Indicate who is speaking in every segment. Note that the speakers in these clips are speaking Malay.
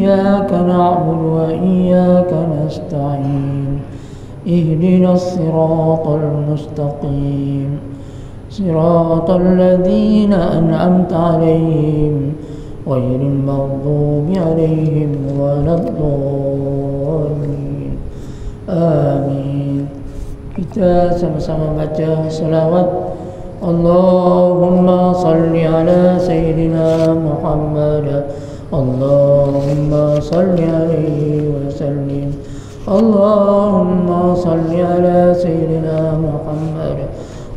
Speaker 1: إياك نعبد وإياك نستعين اهدنا الصراط المستقيم صراط الذين أنعمت عليهم غير المغضوب عليهم ولا الضالين. Amin. Kita sama-sama baca salawat. Allahumma salli ala Sayyidina Muhammad. Allahumma salli alaihi wa sallim. Allahumma salli ala Sayyidina Muhammad.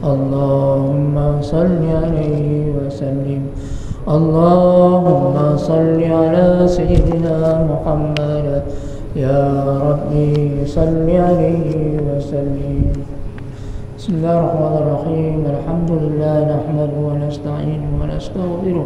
Speaker 1: Allahumma salli alaihi wa sallim. Allahumma salli ala Sayyidina Muhammad. Ya Rabbi salli alaihi wa sallim. Bismillahirrahmanirrahim. Alhamdulillah nahmaduhu wa nasta'inuhu wa nastaghfiruh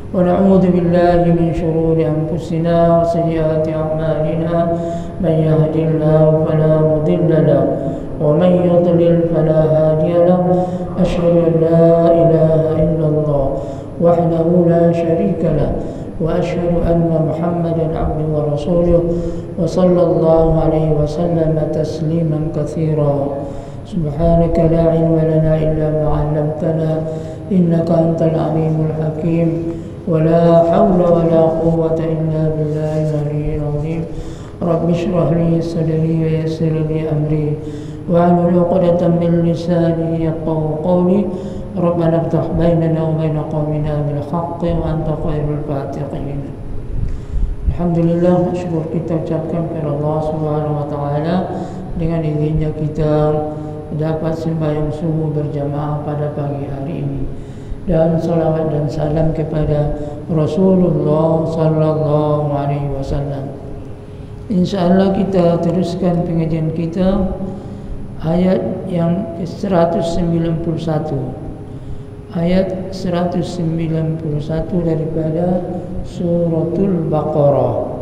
Speaker 1: wa na'udzu billahi min shururi anfusina wa sayyiati a'malina. Man yahdihillahu fala mudilla lahu wa man yudlil fala hadiya lahu. Asyhadu an la ilaha illallah wahdahu la syarika lahu wa asyhadu anna Muhammadan 'abduhu wa rasuluh wa sallallahu alaihi wa sallam tasliman katsira. Subhanaka la ilma lana illa ma 'allamtana innaka antal alimul hakim wa la hawla wa la quwwata illa billahil aliyyil azim. Rabbi shrah li sadri wa yassir li amri wahlul 'uqdatam min lisani yafqahu qawli. Rabbana iftah bainana wa baina qaumina bil haqqi wa anta khairul fatihin. Alhamdulillah, syukur kita ucapkan kepada Allah Subhanahu wa taala. Dengan izinnya kita dapat sembahyang subuh berjamaah pada pagi hari ini, dan salawat dan salam kepada Rasulullah sallallahu alaihi wasallam. Insyaallah kita teruskan pengajian kita ayat yang ke-191, ayat 191 daripada suratul Baqarah.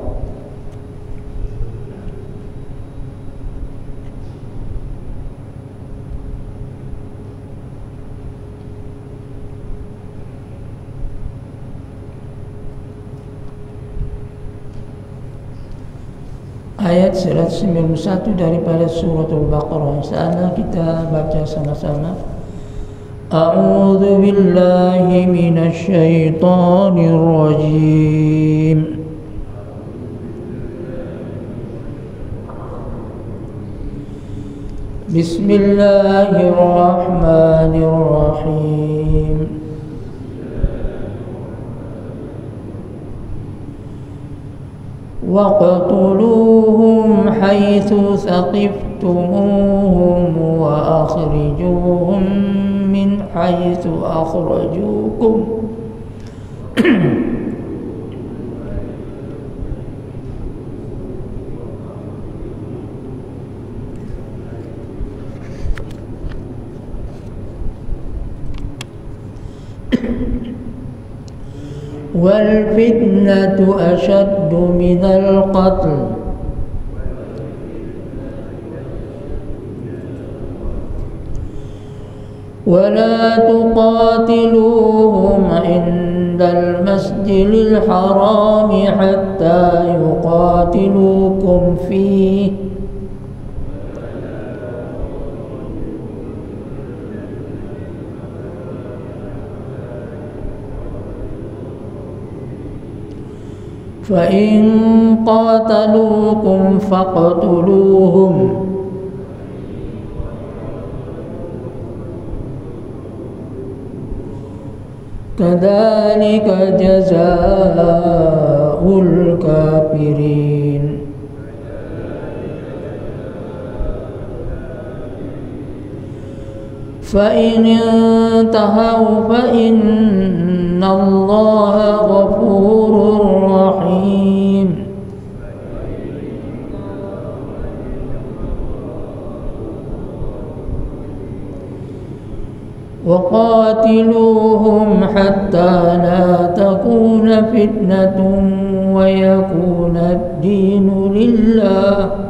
Speaker 1: Ayat 191 daripada suratul Baqarah. Insyaallah kita baca sama-sama. A'udzu billahi minasy syaithanir rajim. Bismillahirrahmanirrahim. وَاقْتُلُوهُمْ حَيْثُ ثَقِفْتُمُوهُمْ وَأَخْرِجُوهُمْ مِنْ حَيْثُ أَخْرَجُوكُمْ وَالْفِتْنَةُ أَشَدُّ مِنَ الْقَتْلِ وَلَا تُقَاتِلُوهُمْ عِنْدَ الْمَسْجِدِ الْحَرَامِ حَتَّى يُقَاتِلُوكُمْ فِيهِ فَإِنْ قَاتَلُوكُمْ فَاقْتُلُوهُمْ كَذَلِكَ جَزَاءُ الْكَافِرِينَ. فَإِنِ انْتَهَوْا فَإِنَّ اللَّهَ غَفُورٌ رَحِيمٌ. وَقَاتِلُوهُمْ حَتَّى لَا تَكُونَ فِتْنَةٌ وَيَكُونَ الدِّينُ لِلَّهِ.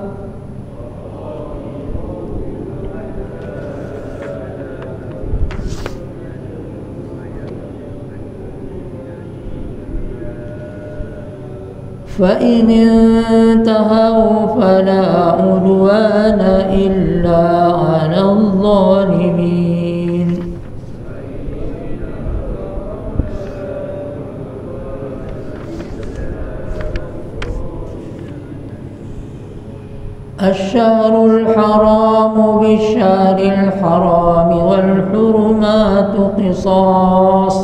Speaker 1: فإن انتهوا فلا عدوان إلا على الظالمين. الشهر الحرام بالشهر الحرام والحرمات قصاص.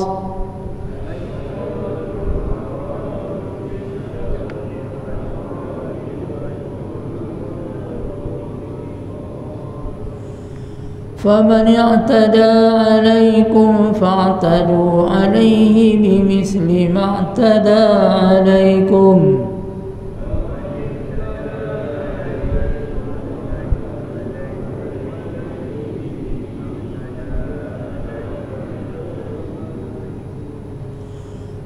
Speaker 1: فمن اعتدى عليكم فاعتدوا عليه بمثل ما اعتدى عليكم.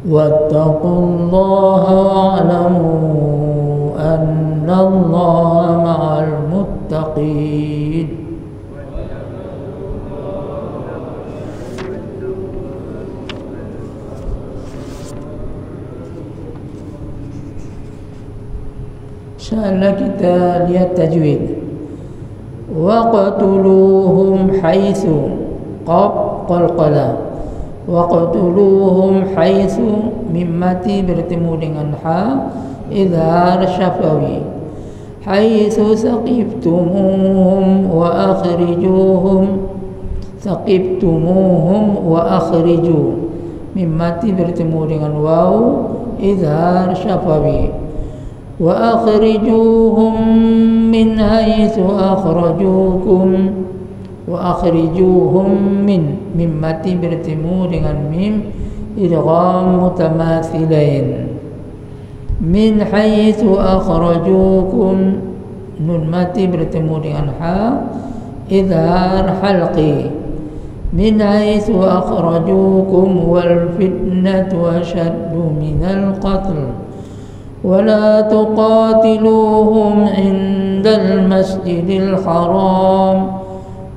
Speaker 1: واتقوا الله واعلموا أن الله مع المتقين. InsyaAllah kita lihat tajwid. Waqtuluhum haitsu qaf qalqala. Waqtuluhum haitsu mimmati bertemu dengan ha idhar syafawi. Haitsu saqibtumuhum wa akhrijuhum. Saqibtumuhum wa akhriju. Mimmati bertemu dengan waw idhar syafawi. وأخرجوهم من حيث أخرجوكم وأخرجوهم من mati bertemu dengan mim idgham mutamathilain. Min haitsu akhrajukum nun mati bertemu dengan ha idhar halqi. Min haitsu akhrajukum wal fitnatu ashaddu minal qatl. ولا تقاتلوهم عند المسجد الحرام.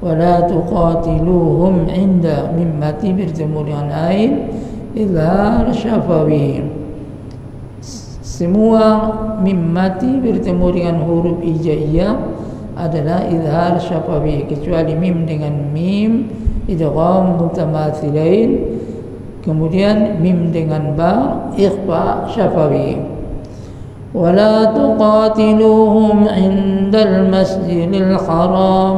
Speaker 1: ولا تقاتلوهم عند ممati bertemu dengan ain idhar syafawi. Semua mimmati bertemu dengan huruf hijaiyah adalah idhar syafawi kecuali mim dengan mim idgham mutamathilain, kemudian mim dengan ba ikhfa syafawi. ولا تقاتلوهم عند المسجد الحرام.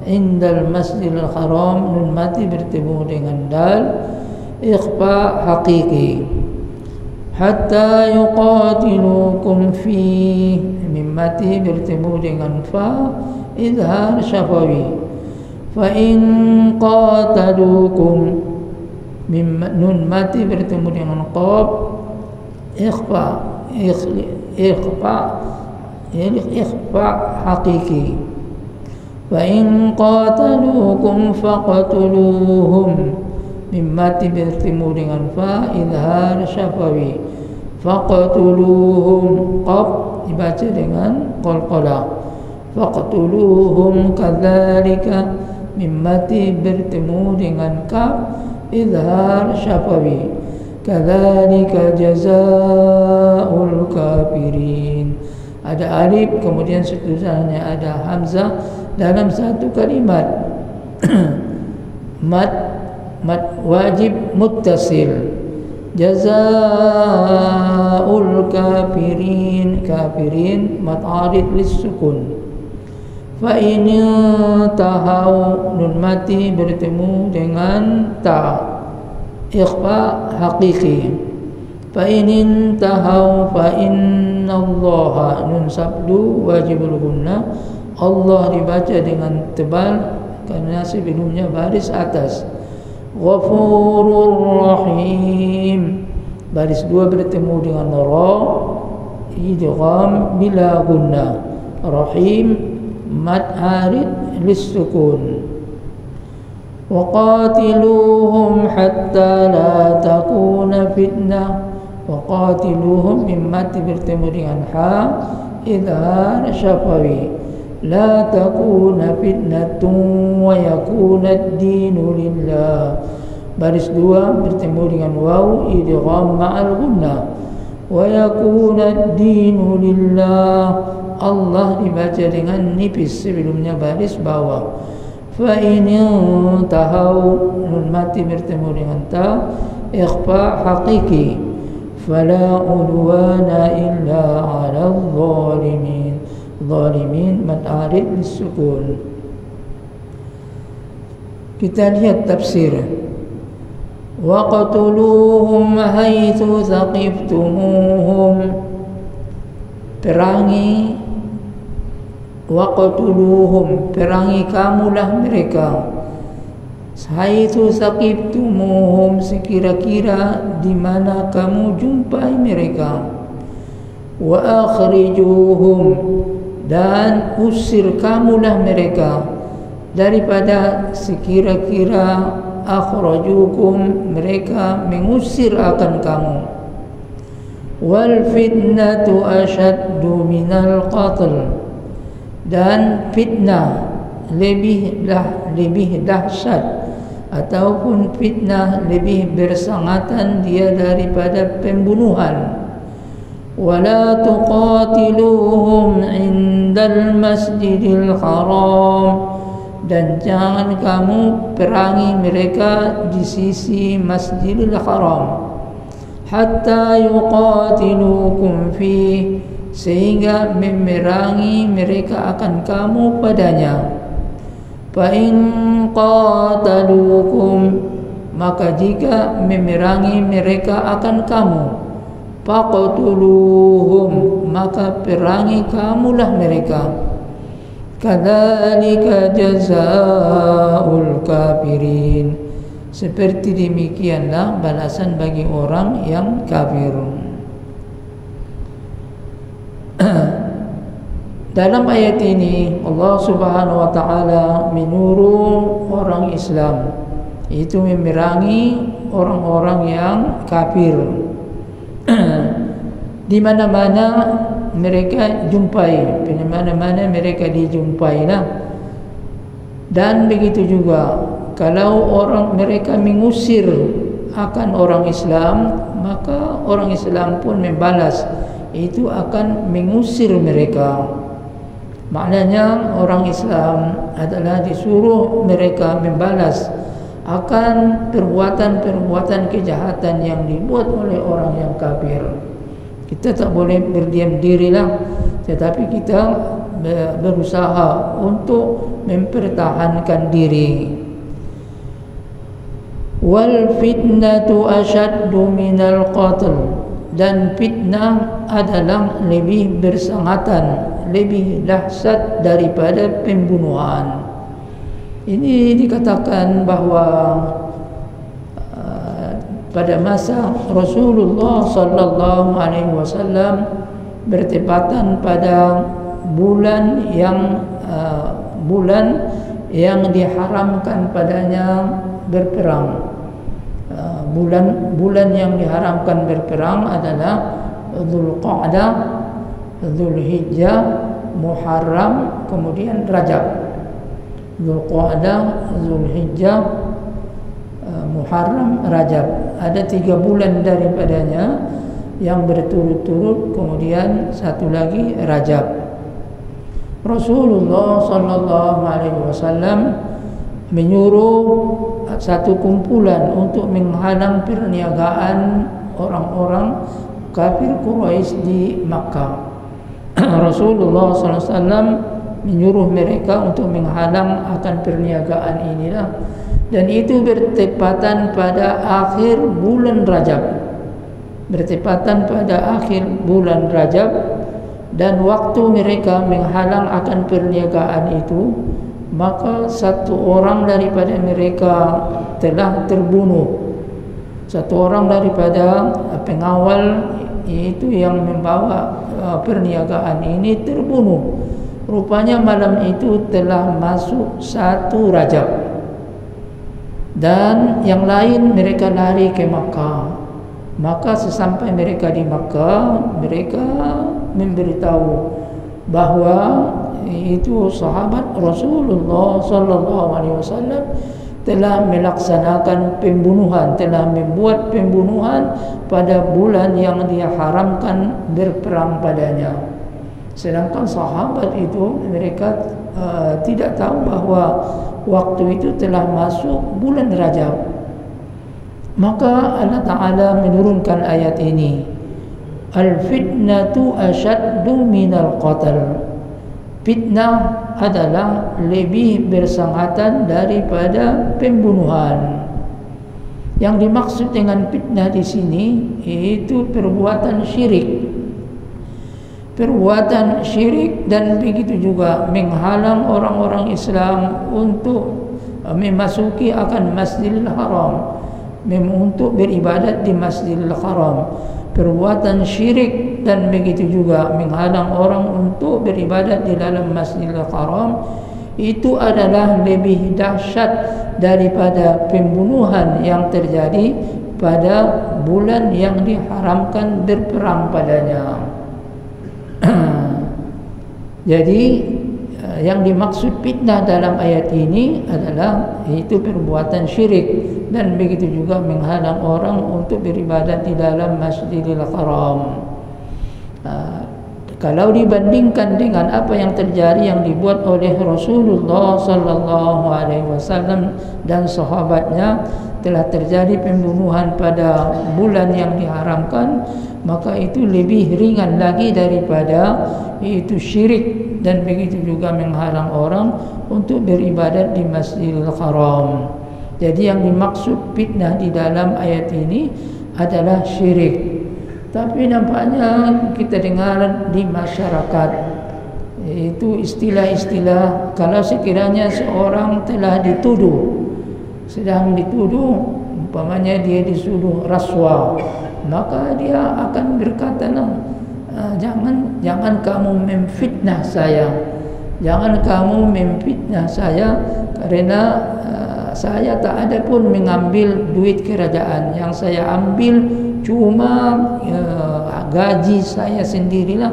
Speaker 1: عند المسجد الحرام nun mati bertemu dengan dal ikhfa haqiqi. Hatta yuqatilukum fi mim mati bertemu dengan fa idhar syafawi. Fa in qatalukum nun mati bertemu dengan qaf ikhfa ikhfa haqiqi. Wa in qataluukum faqtuluhum mimmati bertemu dengan fa idhar syafawi. Faqtuluhum qaf dibaca dengan qalqala. Faqtuluhum kadzalika mimmati bertemu dengan kaf idhar syafawi. Kadzalika jazaa'ul kafirin. Ada alif kemudian setelahnya ada hamzah dalam satu kalimat. Mad wajib muttasil. Jazaa'ul kafirin. Kafirin mad arid lis-sukun. Fa in tahau nun mati bertemu dengan ta ikhfa haqiqi. Fa in intahu fa innallaha nun sabdu wajibul gunna. Allah dibaca dengan tebal karena sebelumnya baris atas. Ghafurur rahim. Baris dua bertemu dengan ra idgham bila gunna. Rahim mad arid lis-sukun. وقاتلوهم حتى لا تكون فتنة. وقاتلوهم mimmati bertemu dengan ha idhar syafawi. La takuna fitnatun wa yakuna ad-dinu lillah. Baris dua bertemu dengan waw idgham ma'al gunna. wa yakuna ad-dinu lillah. Allah dibaca dengan nipis sebelumnya baris bawah. Fa in tahau, nun mati bertemu dengan ta, ikhfa haqiqi, fala udwana illa 'ala adh-dhalimin. Zalimin mad arid bisukun. Kita lihat tafsir. Waqtuluhum haitsu thaqiftumuhum. Perangi, waqtuluhum, perangi kamulah mereka. Haitsu thaqiftumuhum, sekira-kira di mana kamu jumpai mereka. Wa akhrijuhum, dan usir kamulah mereka daripada sekira-kira akhrajukum, mereka mengusir akan kamu. Wal fitnatu asyaddu minal qatl, dan fitnah lebih dahsyat ataupun fitnah lebih bersangatan dia daripada pembunuhan. Wala tuqatiluhum indal masjidil haram, dan jangan kamu perangi mereka di sisi Masjidil Haram. Hatta yuqatilukum fi, sehingga memerangi mereka akan kamu padanya. Fa in qatalukum, maka jika memerangi mereka akan kamu, faqtuluhum, maka perangi kamulah mereka. Kadzalika jazaa'ul kafirin, seperti demikianlah balasan bagi orang yang kafir. Dalam ayat ini Allah Subhanahu wa taala menyuruh orang Islam itu memerangi orang-orang yang kafir. Di mana-mana mereka jumpai, di mana-mana mereka dijumpailah. Dan begitu juga kalau orang mereka mengusir akan orang Islam, maka orang Islam pun membalas, itu akan mengusir mereka. Maknanya orang Islam adalah disuruh mereka membalas akan perbuatan-perbuatan kejahatan yang dibuat oleh orang yang kafir. Kita tak boleh berdiam dirilah, tetapi kita berusaha untuk mempertahankan diri. Wal fitnatu asyaddu minal qatl, dan fitnah adalah lebih bersangatan, lebih dahsyat daripada pembunuhan. Ini dikatakan bahawa pada masa Rasulullah sallallahu alaihi wasallam bertepatan pada bulan yang diharamkan padanya berperang. Bulan yang diharamkan berperang adalah Dzulqa'dah, Dzulhijjah, Muharram, kemudian Rajab. Dzulqa'dah, Dzulhijjah, Muharram, Rajab. Ada 3 bulan daripadanya yang berturut-turut, kemudian satu lagi Rajab. Rasulullah sallallahu alaihi wasallam menyuruh satu kumpulan untuk menghalang perniagaan orang-orang kafir Quraisy di Makkah. Rasulullah sallallahu alaihi wasallam menyuruh mereka untuk menghalang akan perniagaan inilah. Dan itu bertepatan pada akhir bulan Rajab. Bertepatan pada akhir bulan Rajab. Dan waktu mereka menghalang akan perniagaan itu, maka satu orang daripada mereka telah terbunuh. Satu orang daripada pengawal, yaitu yang membawa perniagaan ini, terbunuh. Rupanya malam itu telah masuk 1 Rajab. Dan yang lain mereka lari ke Makkah. Maka sesampai mereka di Makkah, mereka memberitahu bahawa itu sahabat Rasulullah sallallahu alaihi wasallam telah melaksanakan pembunuhan, telah membuat pembunuhan pada bulan yang dia haramkan berperang padanya. Sedangkan sahabat itu mereka tidak tahu bahawa waktu itu telah masuk bulan Rajab. Maka Allah Ta'ala menurunkan ayat ini, Al-fitnatu asyaddu minal qatl. Fitnah adalah lebih bersangatan daripada pembunuhan. Yang dimaksud dengan fitnah di sini yaitu perbuatan syirik. Perbuatan syirik dan begitu juga menghalang orang-orang Islam untuk memasuki akan Masjidil Haram, untuk beribadat di Masjidil Haram. Perbuatan syirik dan begitu juga menghalang orang untuk beribadat di dalam Masjidil Haram itu adalah lebih dahsyat daripada pembunuhan yang terjadi pada bulan yang diharamkan berperang padanya. Jadi yang dimaksud fitnah dalam ayat ini adalah itu perbuatan syirik dan begitu juga menghalang orang untuk beribadat di dalam Masjidil Haram. Kalau dibandingkan dengan apa yang terjadi yang dibuat oleh Rasulullah sallallahu alaihi wasallam dan sahabatnya, telah terjadi pembunuhan pada bulan yang diharamkan, maka itu lebih ringan lagi daripada itu syirik dan begitu juga menghalang orang untuk beribadat di Masjidil Haram. Jadi yang dimaksud fitnah di dalam ayat ini adalah syirik. Tapi nampaknya kita dengar di masyarakat itu istilah-istilah, kalau sekiranya seorang telah dituduh, sedang dituduh, umpamanya dia disuruh rasuah, maka dia akan berkata, jangan kamu memfitnah saya, jangan kamu memfitnah saya, karena saya tak ada pun mengambil duit kerajaan, yang saya ambil cuma gaji saya sendirilah.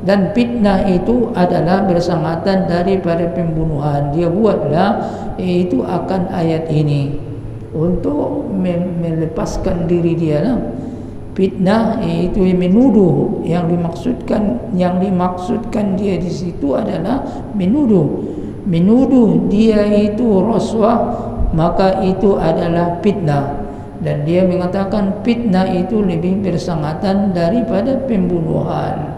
Speaker 1: Dan fitnah itu adalah bersangatan daripada pembunuhan. Dia buatlah itu akan ayat ini untuk melepaskan diri dia lah. Fitnah itu menuduh, yang dimaksudkan dia di situ adalah menuduh dia itu rasuah, maka itu adalah fitnah. Dan dia mengatakan fitnah itu lebih bersangatan daripada pembunuhan.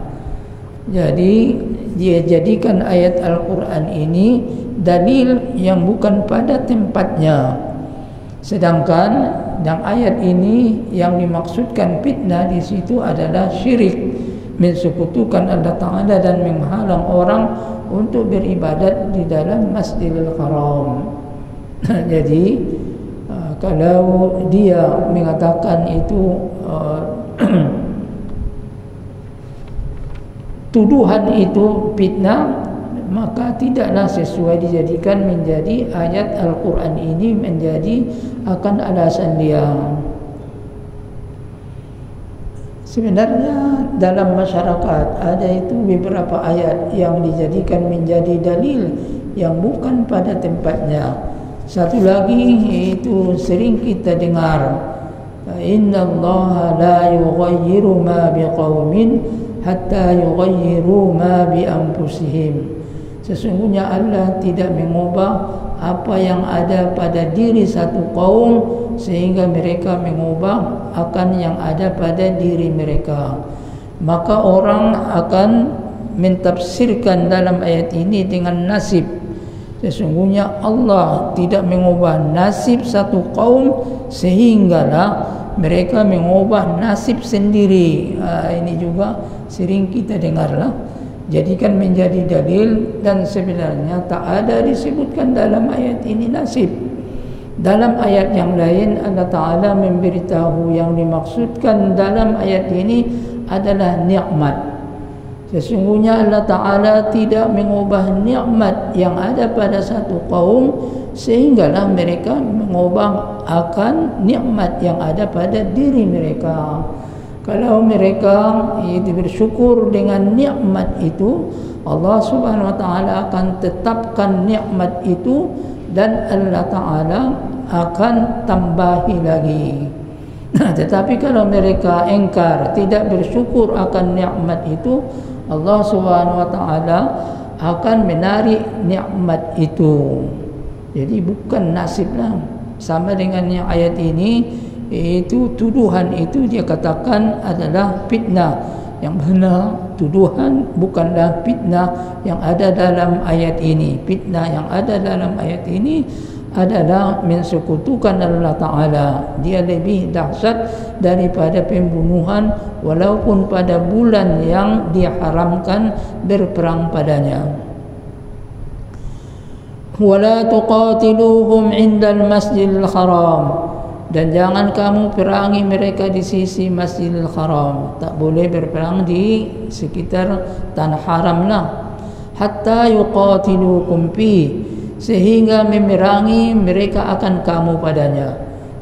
Speaker 1: Jadi dia jadikan ayat Al-Quran ini dalil yang bukan pada tempatnya. Sedangkan yang ayat ini yang dimaksudkan fitnah di situ adalah syirik, mensekutukan Allah Ta'ala dan menghalang orang untuk beribadat di dalam Masjidil Haram. Jadi kalau dia mengatakan itu tuduhan itu fitnah, maka tidaklah sesuai dijadikan menjadi ayat Al-Quran ini menjadi akan alasan dia. Sebenarnya dalam masyarakat ada itu beberapa ayat yang dijadikan menjadi dalil yang bukan pada tempatnya. Satu lagi itu sering kita dengar, Inna Allah la yughayyiru ma biqaumin hatta yughayyiru ma bi anfusihim. Sesungguhnya Allah tidak mengubah apa yang ada pada diri satu kaum sehingga mereka mengubah akan yang ada pada diri mereka. Maka orang akan mentafsirkan dalam ayat ini dengan nasib. Sesungguhnya Allah tidak mengubah nasib satu kaum sehinggalah mereka mengubah nasib sendiri. Ini juga sering kita dengarlah. Jadikan menjadi dalil, dan sebenarnya tak ada disebutkan dalam ayat ini nasib. Dalam ayat yang lain Allah Ta'ala memberitahu yang dimaksudkan dalam ayat ini adalah nikmat. Sesungguhnya Allah Ta'ala tidak mengubah nikmat yang ada pada satu kaum sehinggalah mereka mengubah akan nikmat yang ada pada diri mereka. Kalau mereka itu bersyukur dengan nikmat itu, Allah Subhanahu wa taala akan tetapkan nikmat itu dan Allah taala akan tambahi lagi. Tetapi kalau mereka engkar, tidak bersyukur akan nikmat itu, Allah Subhanahu wa taala akan menarik nikmat itu. Jadi bukan nasiblah. Sama dengan yang ayat ini, itu tuduhan itu dia katakan adalah fitnah. Yang benar tuduhan bukanlah fitnah yang ada dalam ayat ini. Fitnah yang ada dalam ayat ini adalah mensekutukan Allah Ta'ala. Dia lebih dahsyat daripada pembunuhan walaupun pada bulan yang diharamkan berperang padanya. Wala tuqatiluhum indal masjidil haram, dan jangan kamu perangi mereka di sisi Masjidil Haram. Tak boleh berperang di sekitar tanah haram lah. Hatta yuqatilukum fi, sehingga memerangi mereka akan kamu padanya.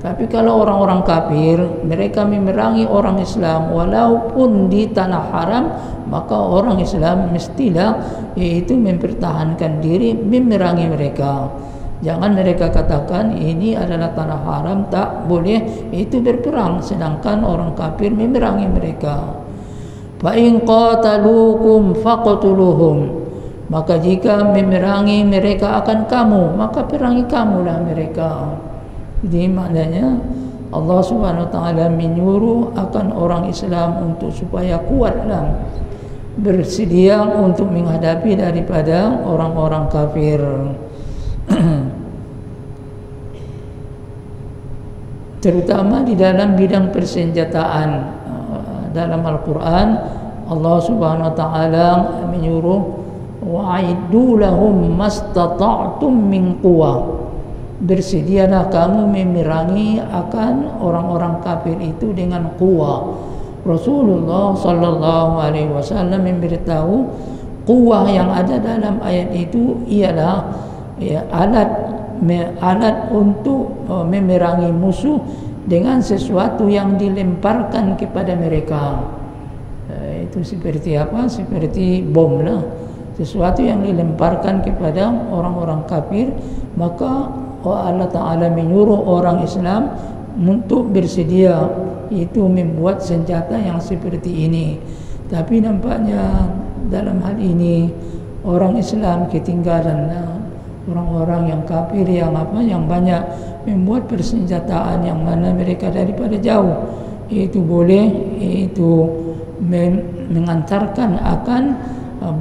Speaker 1: Tapi kalau orang-orang kafir, mereka memerangi orang Islam walaupun di tanah haram, maka orang Islam mestilah yaitu mempertahankan diri memerangi mereka. Jangan mereka katakan ini adalah tanah haram, tak boleh itu berperang, sedangkan orang kafir memerangi mereka. Fa in qataluukum faqtuluhum, maka jika memerangi mereka akan kamu, maka perangi kamulah mereka. Jadi maknanya Allah Subhanahu wa taala menyuruh akan orang Islam untuk supaya kuatlah bersedia untuk menghadapi daripada orang-orang kafir. Terutama di dalam bidang persenjataan. Dalam Al-Quran Allah Subhanahu wa taala menyuruh wa'iddu lahum mastata'tum min quwwah, bersedialah kamu memerangi akan orang-orang kafir itu dengan quwwah. Rasulullah sallallahu alaihi wasallam memberitahu quwwah yang ada dalam ayat itu ialah alat untuk memerangi musuh dengan sesuatu yang dilemparkan kepada mereka. Itu seperti apa? Seperti bom lah. Sesuatu yang dilemparkan kepada orang-orang kafir, maka Allah Ta'ala menyuruh orang Islam untuk bersedia itu membuat senjata yang seperti ini. Tapi nampaknya dalam hal ini orang Islam ketinggalan. Orang-orang yang kafir yang banyak membuat persenjataan yang mana mereka daripada jauh itu boleh itu mengantarkan akan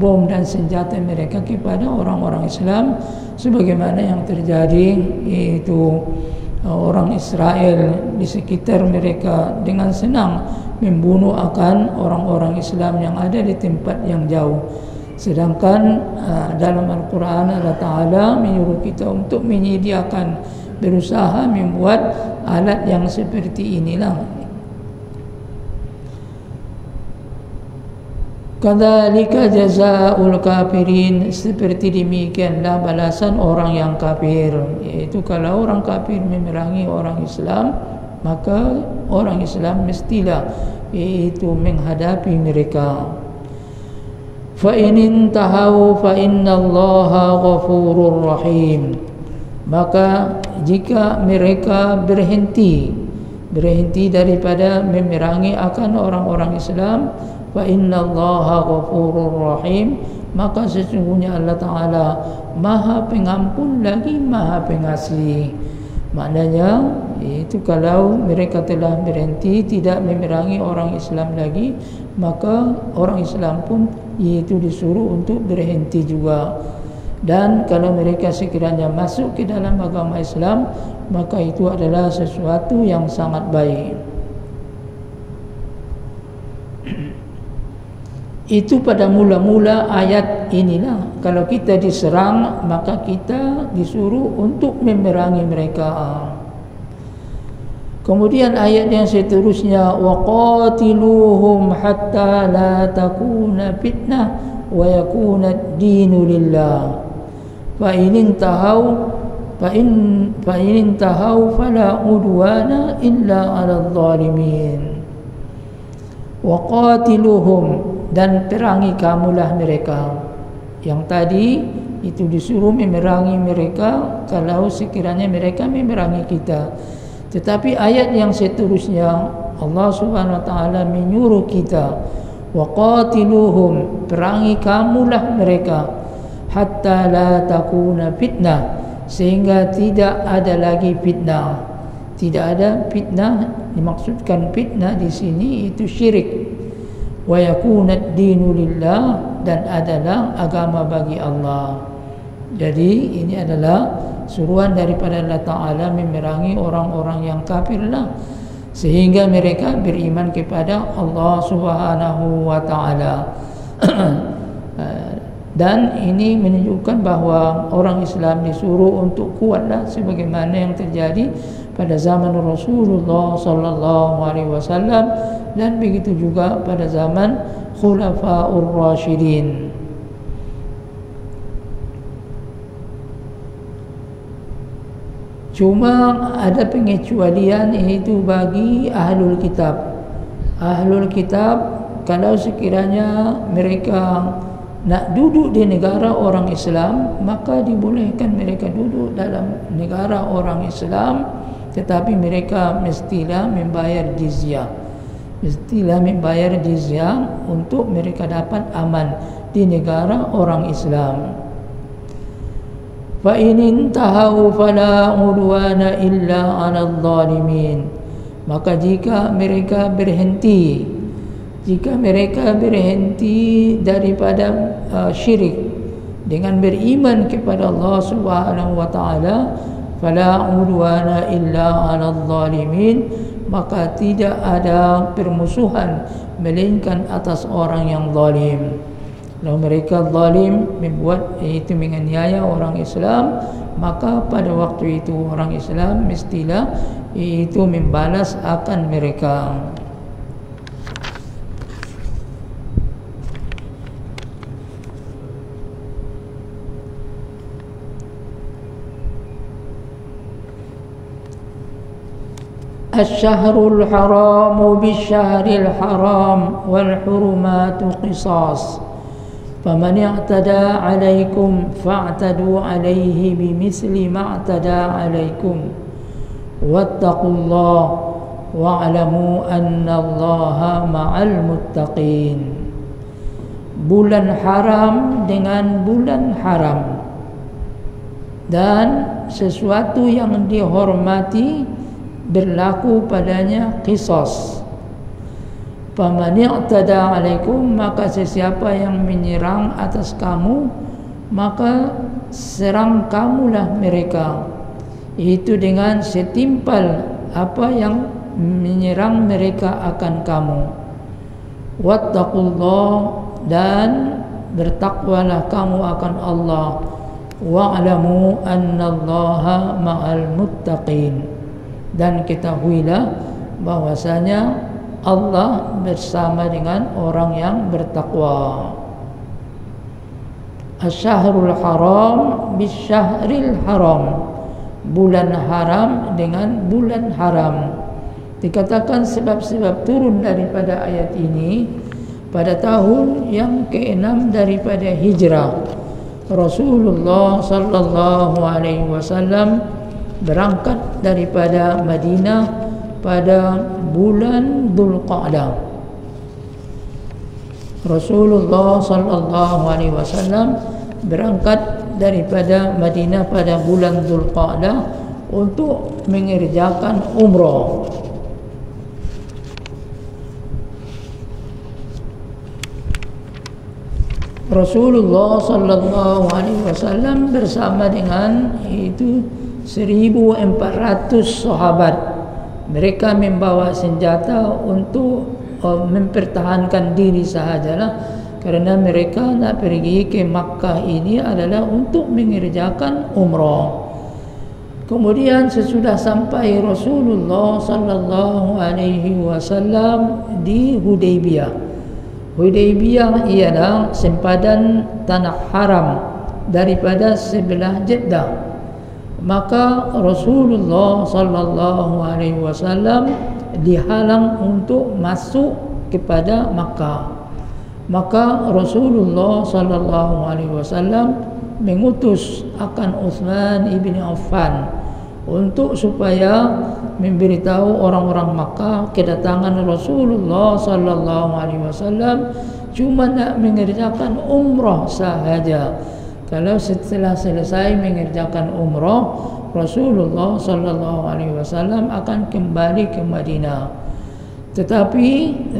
Speaker 1: bom dan senjata mereka kepada orang-orang Islam, sebagaimana yang terjadi itu orang Israel di sekitar mereka dengan senang membunuh akan orang-orang Islam yang ada di tempat yang jauh. Sedangkan dalam Al-Quran Allah Ta'ala menyuruh kita untuk menyediakan, berusaha membuat alat yang seperti inilah. Kadzalika jazaa'ul kafirin, seperti demikianlah balasan orang yang kafir. Yaitu kalau orang kafir memerangi orang Islam, maka orang Islam mestilah yaitu menghadapi mereka. Fa in intahu fa innallaha ghafurur rahim, maka jika mereka berhenti daripada memerangi akan orang-orang Islam, fa innallaha ghafurur rahim, maka sesungguhnya Allah Ta'ala Maha Pengampun lagi Maha Pengasih. Maknanya itu kalau mereka telah berhenti tidak memerangi orang Islam lagi, maka orang Islam pun yaitu disuruh untuk berhenti juga. Dan kalau mereka sekiranya masuk ke dalam agama Islam, maka itu adalah sesuatu yang sangat baik. Itu pada mula-mula ayat inilah. Kalau kita diserang, maka kita disuruh untuk memerangi mereka. Kemudian ayat yang seterusnya, waqatiluhum hatta la takuna fitnah wa yakuna ad-dinu lillah. Fa in intahu fala udwana illa 'alal zalimin. Wa qatiluhum, dan perangi kamulah mereka. Yang tadi itu disuruh memerangi mereka kalau sekiranya mereka memerangi kita. Tetapi ayat yang seterusnya Allah Subhanahu wa taala menyuruh kita, wa qatiluhum, perangi kamulah mereka, hatta la takuna fitnah, sehingga tidak ada lagi fitnah. Tidak ada fitnah, dimaksudkan fitnah di sini itu syirik. Wa yakunad dinu lillah, dan adalah agama bagi Allah. Jadi ini adalah suruhan daripada Allah Ta'ala memerangi orang-orang yang kafir lah, sehingga mereka beriman kepada Allah Subhanahu wa Ta'ala. Dan ini menunjukkan bahawa orang Islam disuruh untuk kuatlah sebagaimana yang terjadi pada zaman Rasulullah sallallahu alaihi wasallam, dan begitu juga pada zaman Khulafaur Rasyidin. Cuma ada pengecualian, iaitu bagi ahlul kitab. Ahlul kitab kalau sekiranya mereka nak duduk di negara orang Islam, maka dibolehkan mereka duduk dalam negara orang Islam, tetapi mereka mestilah membayar jizyah. Mestilah membayar jizyah untuk mereka dapat aman di negara orang Islam. Fa in intahu fala udwana illa 'alal zalimin. Maka jika mereka berhenti daripada syirik dengan beriman kepada Allah Subhanahu wa taala, fala udwana illa 'alal zalimin, maka tidak ada permusuhan melainkan atas orang yang zalim. Kalau mereka zalim, membuat itu menganiaya orang Islam, maka pada waktu itu orang Islam mestilah itu membalas akan mereka. Asy-syahrul haramu bisyaril haram wal hurumatu qisas. Faman i'tada 'alaikum fa'tadu 'alaihi bimithli ma i'tada 'alaikum. Wattaqullaha wa'lamu annallaha ma'al muttaqin. Bulan haram dengan bulan haram, dan sesuatu yang dihormati berlaku padanya qisas. Faman i'tada 'alaikum, maka sesiapa yang menyerang atas kamu, maka serang kamulah mereka, itu dengan setimpal apa yang menyerang mereka akan kamu. Wattaqullah, dan bertakwalah kamu akan Allah. Wa'lamu annallaha ma'al muttaqin, dan ketahuilah bahwasanya Allah bersama dengan orang yang bertakwa. Asy-syahrul haram bisyahril haram, bulan haram dengan bulan haram. Dikatakan sebab-sebab turun daripada ayat ini pada tahun yang ke-6 daripada hijrah. Rasulullah sallallahu alaihi wasallam berangkat daripada Madinah pada bulan Dzulqa'dah. Rasulullah sallallahu alaihi wasallam berangkat daripada Madinah pada bulan Dzulqa'dah untuk mengerjakan umrah. Rasulullah sallallahu alaihi wasallam bersama dengan itu 1.400 sahabat. Mereka membawa senjata untuk mempertahankan diri sahajalah, kerana mereka nak pergi ke Makkah ini adalah untuk mengerjakan umrah. Kemudian sesudah sampai Rasulullah sallallahu alaihi wasallam di Hudaybiyah. Hudaybiyah ialah sempadan tanah haram daripada sebelah Jeddah. Maka Rasulullah sallallahu alaihi wasallam dihalang untuk masuk kepada Makkah. Maka Rasulullah sallallahu alaihi wasallam mengutus akan Utsman ibn Affan untuk supaya memberitahu orang-orang Makkah kedatangan Rasulullah sallallahu alaihi wasallam cuma nak mengerjakan umrah sahaja. Kalau setelah selesai mengerjakan umrah, Rasulullah sallallahu alaihi wasallam akan kembali ke Madinah. Tetapi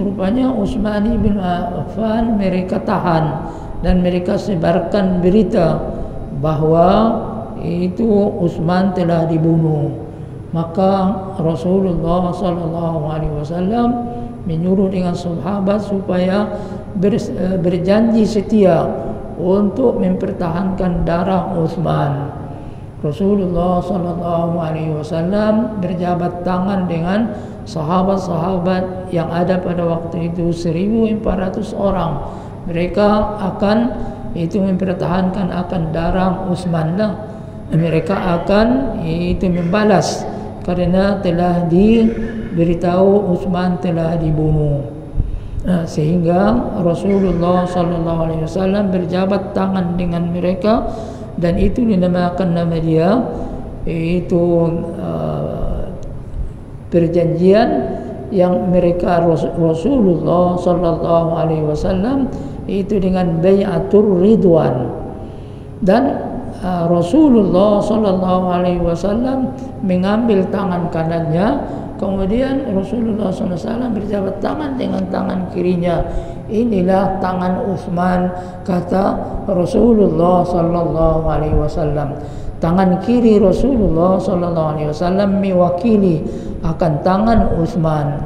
Speaker 1: rupanya Utsman bin Affan mereka tahan dan mereka sebarkan berita bahawa itu Utsman telah dibunuh. Maka Rasulullah sallallahu alaihi wasallam menyuruh dengan sahabat supaya berjanji setia untuk mempertahankan darah Utsman. Rasulullah sallallahu alaihi wasallam berjabat tangan dengan sahabat-sahabat yang ada pada waktu itu 1.400 orang. Mereka akan itu mempertahankan akan darah Utsman lah. Mereka akan itu membalas karena telah diberitahu Utsman telah dibunuh. Sehingga Rasulullah sallallahu alaihi wasallam berjabat tangan dengan mereka dan itu dinamakan nama dia itu perjanjian yang mereka Rasulullah sallallahu alaihi wasallam itu dengan bai'atur ridwan. Dan Rasulullah sallallahu alaihi wasallam mengambil tangan kanannya, kemudian Rasulullah sallallahu alaihi wasallam berjabat tangan dengan tangan kirinya. Inilah tangan Utsman, kata Rasulullah sallallahu alaihi wasallam. Tangan kiri Rasulullah sallallahu alaihi wasallam mewakili akan tangan Utsman.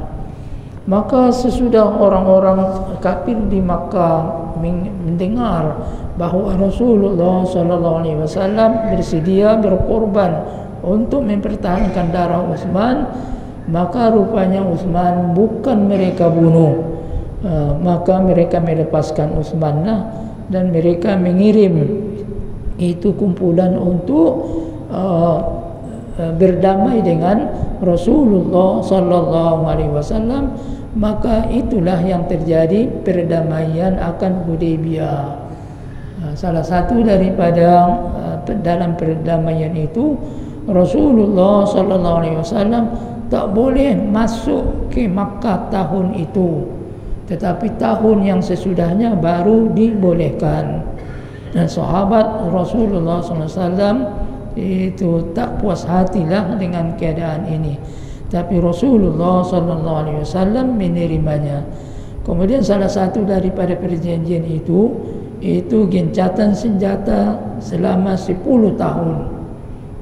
Speaker 1: Maka sesudah orang-orang kafir di Makkah mendengar bahawa Rasulullah sallallahu alaihi wasallam bersedia berkorban untuk mempertahankan darah Utsman, maka rupanya Utsman bukan mereka bunuh. Maka mereka melepaskan Utsman dan mereka mengirim itu kumpulan untuk berdamai dengan Rasulullah sallallahu alaihi wasallam. Maka itulah yang terjadi perdamaian akan Hudaybiyah. Salah satu daripada dalam perdamaian itu Rasulullah sallallahu alaihi wasallam tak boleh masuk ke Makkah tahun itu, tetapi tahun yang sesudahnya baru dibolehkan. Dan sahabat Rasulullah sallallahu alaihi wasallam itu tak puas hatilah dengan keadaan ini, tapi Rasulullah sallallahu alaihi wasallam menerimanya. Kemudian salah satu daripada perjanjian itu gencatan senjata selama 10 tahun.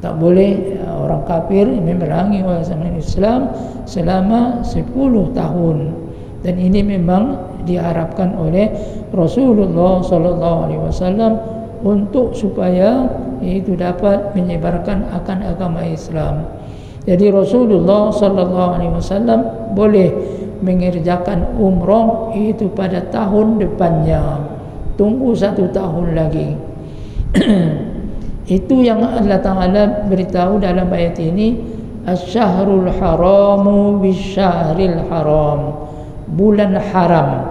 Speaker 1: Tak boleh orang kafir memerangi orang Islam selama 10 tahun. Dan ini memang diharapkan oleh Rasulullah sallallahu alaihi wasallam untuk supaya itu dapat menyebarkan akan agama Islam. Jadi Rasulullah sallallahu alaihi wasallam boleh mengerjakan umrah itu pada tahun depannya. Tunggu 1 tahun lagi. Itu yang Allah Ta'ala beritahu dalam ayat ini, Asy-syahrul haramu bisyahril haram. Bulan haram,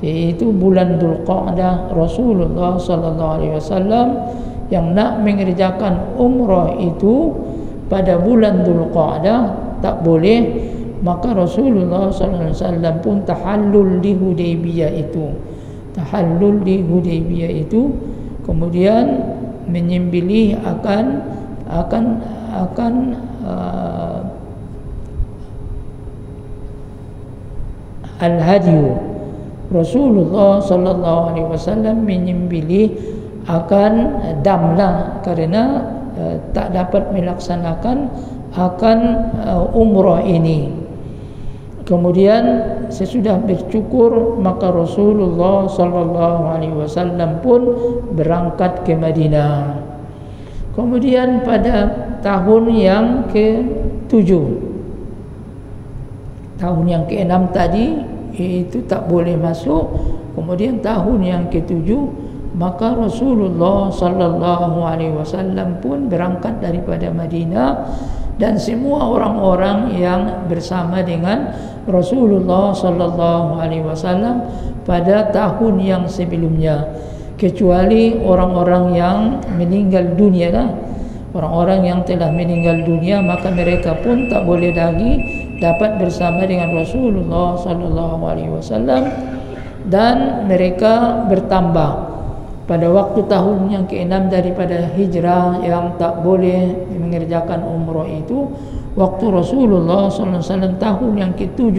Speaker 1: yaitu bulan Dzulqa'dah. Rasulullah sallallahu alaihi wasallam yang nak mengerjakan umrah itu pada bulan Dzulqa'dah tak boleh. Maka Rasulullah sallallahu alaihi wasallam pun tahallul di Hudaybiyah itu. Tahallul di Hudaybiyah itu, kemudian menyembelih akan al-hadyu. Rasulullah sallallahu alaihi wasallam menyembelih akan damlah karena tak dapat melaksanakan akan umrah ini. Kemudian sesudah bercukur, maka Rasulullah sallallahu alaihi wasallam pun berangkat ke Madinah. Kemudian pada tahun yang ke-7, tahun yang ke-6 tadi itu tak boleh masuk. Kemudian tahun yang ke-7, maka Rasulullah sallallahu alaihi wasallam pun berangkat daripada Madinah dan semua orang-orang yang bersama dengan Rasulullah sallallahu alaihi wasallam pada tahun yang sebelumnya, kecuali orang-orang yang meninggal dunia lah. Orang-orang yang telah meninggal dunia, maka mereka pun tak boleh lagi dapat bersama dengan Rasulullah sallallahu alaihi wasallam, dan mereka bertambah pada waktu tahun yang ke-6 daripada hijrah yang tak boleh mengerjakan umrah itu. Waktu Rasulullah sallallahu alaihi wasallam tahun yang ke-7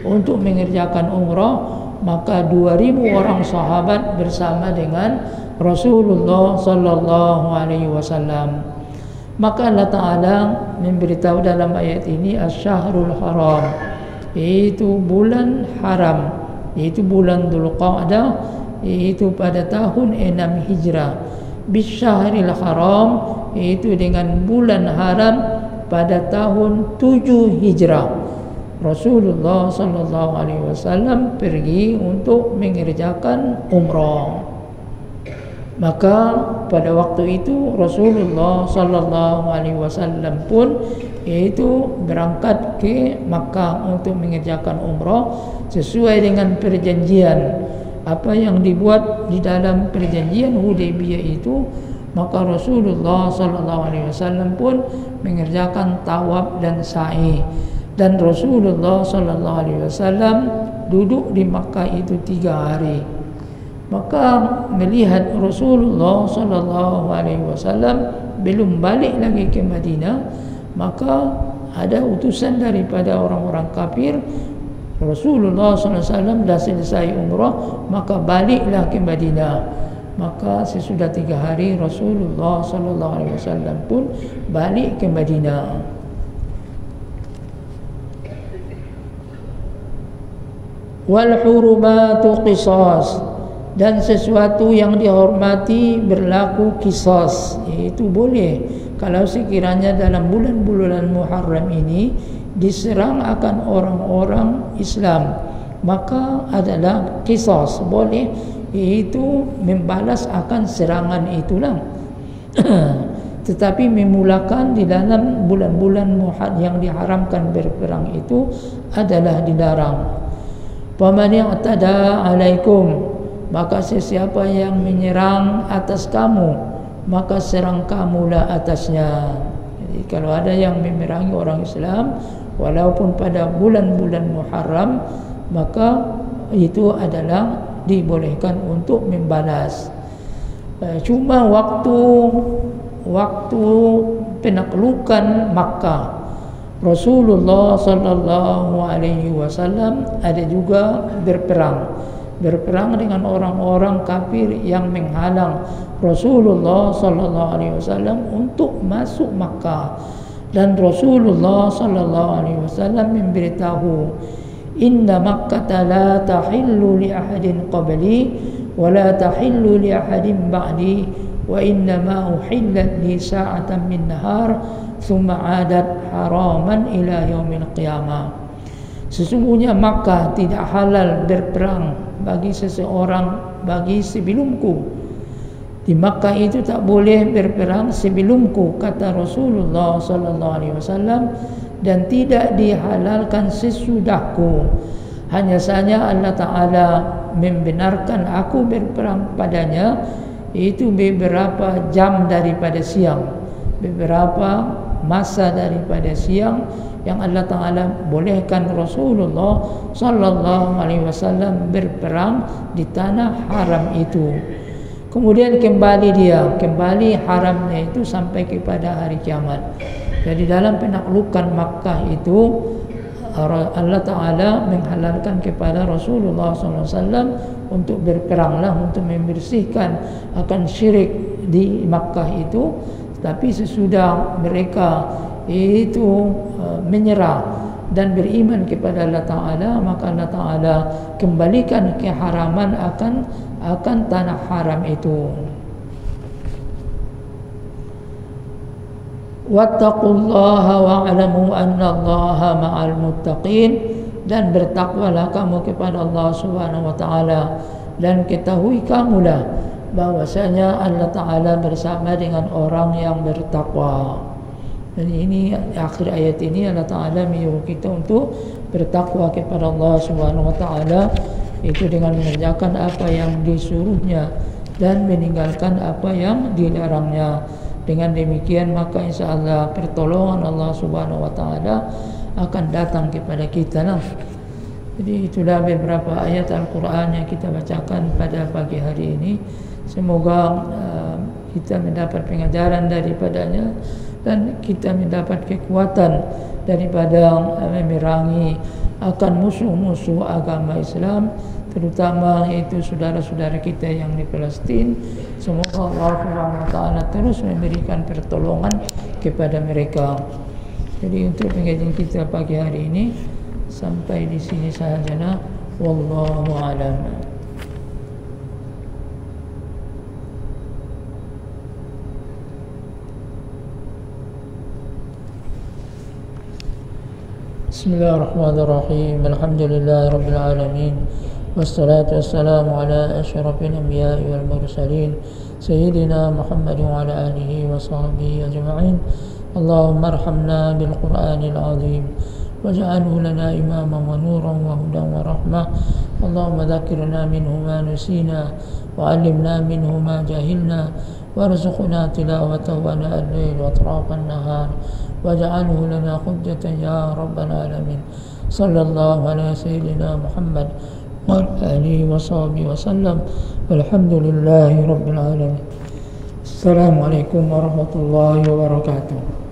Speaker 1: untuk mengerjakan umrah, maka 2000 orang sahabat bersama dengan Rasulullah sallallahu alaihi wasallam. Maka Allah Ta'ala memberitahu dalam ayat ini Asy-Syahrul Haram, yaitu bulan haram, yaitu bulan Dzulqa'dah, yaitu pada tahun 6 Hijrah. Bisyahril Haram, yaitu dengan bulan haram pada tahun 7 Hijrah. Rasulullah sallallahu alaihi wasallam pergi untuk mengerjakan umrah. Maka pada waktu itu Rasulullah sallallahu alaihi wasallam pun yaitu berangkat ke Makkah untuk mengerjakan umrah sesuai dengan perjanjian apa yang dibuat di dalam perjanjian Hudaybiyah itu. Maka Rasulullah sallallahu alaihi wasallam pun mengerjakan tawaf dan sa'i, dan Rasulullah sallallahu alaihi wasallam duduk di Makkah itu 3 hari. Maka melihat Rasulullah sallallahu alaihi wasallam belum balik lagi ke Madinah, maka ada utusan daripada orang-orang kafir. Rasulullah sallallahu alaihi wasallam dah selesai umrah, maka baliklah ke Madinah. Maka sesudah 3 hari Rasulullah sallallahu alaihi wasallam pun balik ke Madinah. Wal hurumatu qisas, dan sesuatu yang dihormati berlaku qisas, iaitu boleh kalau sekiranya dalam bulan-bulan Muharram ini diserang akan orang-orang Islam, maka adalah qisas, boleh, iaitu membalas akan serangan itulah. Tetapi memulakan di dalam bulan-bulan Muharram yang diharamkan berperang itu adalah dilarang. Faman i'tada 'alaikum, maka sesiapa yang menyerang atas kamu, maka serang kamulah atasnya. Jadi kalau ada yang memerangi orang Islam walaupun pada bulan-bulan Muharram, maka itu adalah dibolehkan untuk membalas. Cuma waktu penaklukan Makkah, Rasulullah sallallahu alaihi wasallam ada juga berperang dengan orang-orang kafir yang menghalang Rasulullah sallallahu alaihi wasallam untuk masuk Makkah. Dan Rasulullah sallallahu alaihi wasallam memberitahu, inna Makkah la tahillu li ahadin qabli wa la tahillu li ahadin ba'di wa inna ma uhillat li sa'atan min nahar thumma 'adat haraman ila yaumil qiyamah. Sesungguhnya Makkah tidak halal berperang bagi seseorang bagi sebelumku. Di Makkah itu tak boleh berperang sebelumku, kata Rasulullah sallallahu alaihi wasallam, dan tidak dihalalkan sesudahku. Hanya saja Allah Ta'ala membenarkan aku berperang padanya, itu beberapa jam daripada siang, beberapa masa daripada siang yang Allah Ta'ala bolehkan Rasulullah sallallahu alaihi wasallam berperang di tanah haram itu. Kemudian kembali haramnya itu sampai kepada hari kiamat. Jadi dalam penaklukan Makkah itu Allah Ta'ala menghalalkan kepada Rasulullah sallallahu alaihi wasallam untuk berperanglah, untuk membersihkan akan syirik di Makkah itu. Tapi sesudah mereka itu menyerah dan beriman kepada Allah Ta'ala, maka Allah Ta'ala kembalikan keharaman akan tanah haram itu. Wattaqullaha wa'lamu annallaha ma'al muttaqin, dan bertakwalah kamu kepada Allah Subhanahu wa Ta'ala, dan ketahui kamulah bahwasanya Allah Ta'ala bersama dengan orang yang bertakwa. Dan ini akhir ayat ini Allah Ta'ala menyuruh kita untuk bertakwa kepada Allah Subhanahu Wa Ta'ala, itu dengan mengerjakan apa yang disuruhnya dan meninggalkan apa yang dilarangnya. Dengan demikian maka insya Allah pertolongan Allah Subhanahu Wa Ta'ala akan datang kepada kita lah. Jadi itulah beberapa ayat Al-Quran yang kita bacakan pada pagi hari ini. Semoga kita mendapat pengajaran daripadanya dan kita mendapat kekuatan daripada memerangi akan musuh-musuh agama Islam, terutama yaitu saudara-saudara kita yang di Palestin. Semoga Allah Subhanahu Wa Ta'ala terus memberikan pertolongan kepada mereka. Jadi untuk pengajian kita pagi hari ini sampai di sini sahajalah. Wallahu a'lam. Bismillahirrahmanirrahim. Alhamdulillahirabbil alamin. Wassalatu wassalamu ala asyrafil anbiya'i wal mursalin sayyidina Muhammad wa ala alihi wa sahbihi ajma'in. Allahumma arhamna bil Qur'anil azim waj'alhu lana imaman wa nuran wa hudan wa rahmah. Allahumma dhakkirna minhu ma nusina wa 'allimna minhu ma jahilna warzuqna tilawatahu ana al-lail wa atrafan nahar waj'alhu lana hujjatan ya rabbal alamin. Sallallahu ala sayyidina Muhammad wa alihi wa sahbihi wa sallam. Walhamdulillahi rabbil alamin. Assalamualaikum warahmatullahi wabarakatuh.